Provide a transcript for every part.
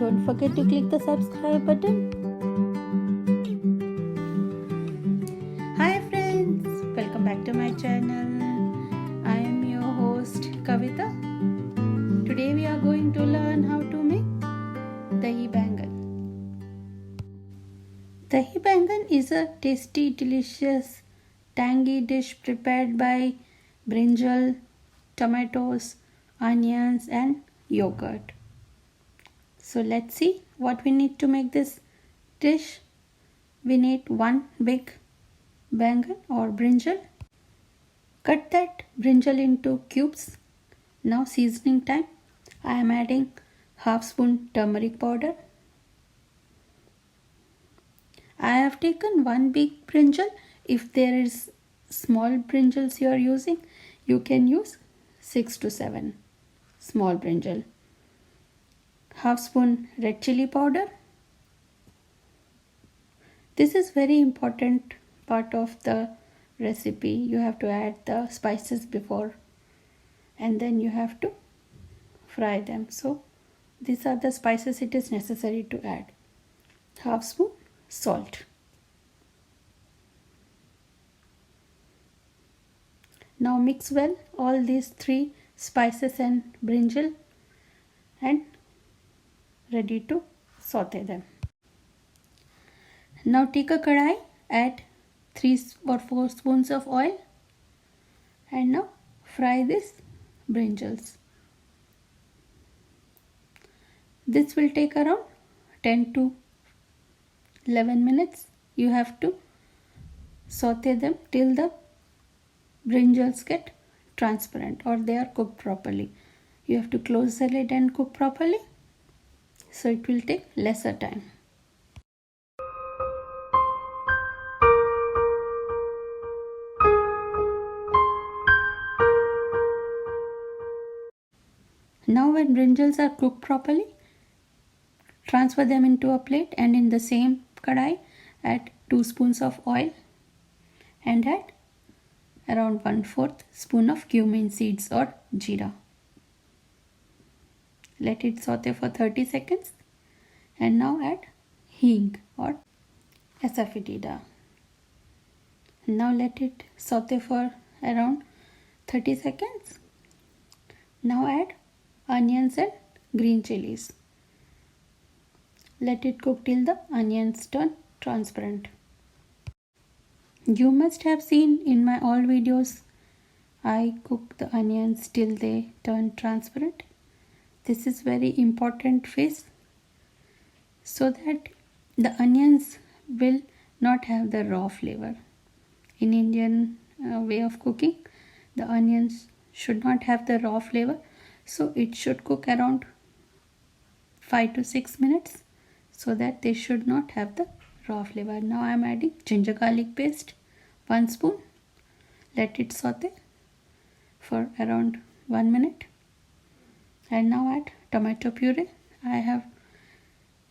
don't forget to click the subscribe button. Hi friends, welcome back to my channel. I am your host Kavita. Today we are going to learn how to make Dahi Baingan. Dahi Baingan is a tasty, delicious, tangy dish prepared by brinjal, tomatoes, onions and yogurt. So let's see what we need to make this dish. We need one big bangan or brinjal. Cut that brinjal into cubes. Now seasoning time. I am adding half spoon turmeric powder. I have taken one big brinjal. If there is small brinjals you are using, you can use 6 to 7 small brinjal. Half spoon red chili powder. This is very important part of the recipe. You have to add the spices before and then you have to fry them. So these are the spices it is necessary to add. Half spoon salt. Now mix well all these three spices and brinjal and ready to saute them. Now take a kadai, add 3 or 4 spoons of oil and now fry this brinjals. This will take around 10 to 11 minutes. You have to saute them till the brinjals get transparent or they are cooked properly. You have to close the lid and cook properly, so it will take lesser time. Now when brinjals are cooked properly, transfer them into a plate and in the same kadai add 2 spoons of oil and add around 1/4 spoon of cumin seeds or jeera. Let it saute for 30 seconds and now add Heeng or asafoetida. Now let it saute for around 30 seconds. Now add onions and green chilies. Let it cook till the onions turn transparent. You must have seen in my all videos I cook the onions till they turn transparent. This is very important phase so that the onions will not have the raw flavor. In Indian way of cooking, the onions should not have the raw flavor, so it should cook around 5 to 6 minutes so that they should not have the raw flavor. Now I am adding ginger garlic paste 1 spoon. Let it saute for around 1 minute and now add tomato puree. I have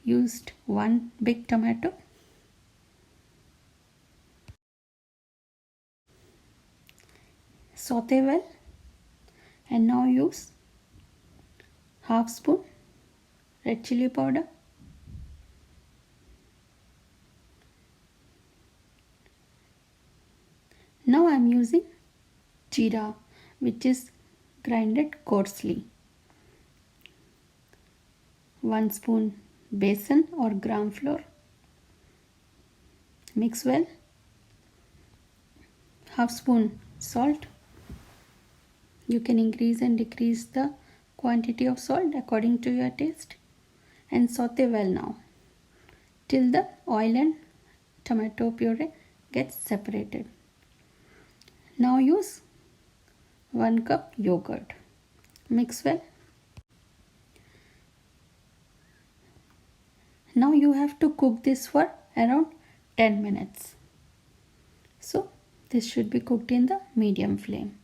used 1 big tomato. Saute well and now use half spoon red chili powder, now I am using jeera which is grinded coarsely, 1 spoon besan or gram flour. Mix well, half spoon salt. You can increase and decrease the quantity of salt according to your taste and saute well now till the oil and tomato puree gets separated. Now use 1 cup yogurt. Mix well. Now you have to cook this for around 10 minutes. So this should be cooked in the medium flame.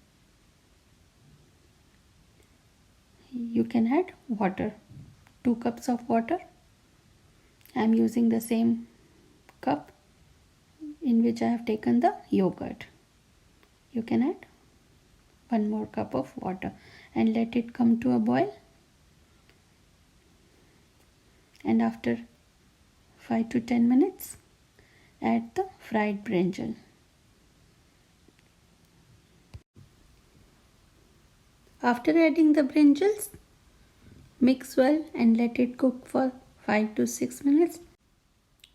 You can add water, 2 cups of water. I am using the same cup in which I have taken the yogurt. You can add 1 more cup of water and let it come to a boil and after 5 to 10 minutes add the fried brinjal. After adding the brinjals, mix well and let it cook for 5 to 6 minutes.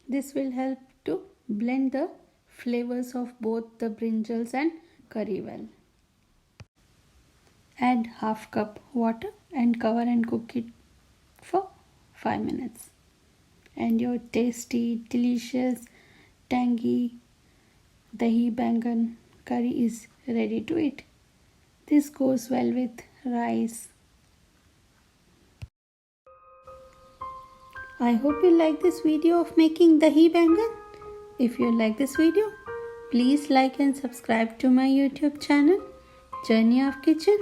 This will help to blend the flavors of both the brinjals and curry well. Add half cup water and cover and cook it for 5 minutes. And your tasty, delicious, tangy Dahi Baingan curry is ready to eat. This goes well with rice. I hope you like this video of making Dahi Baingan. If you like this video, please like and subscribe to my YouTube channel, Journey of Kitchen.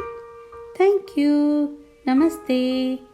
Thank you. Namaste.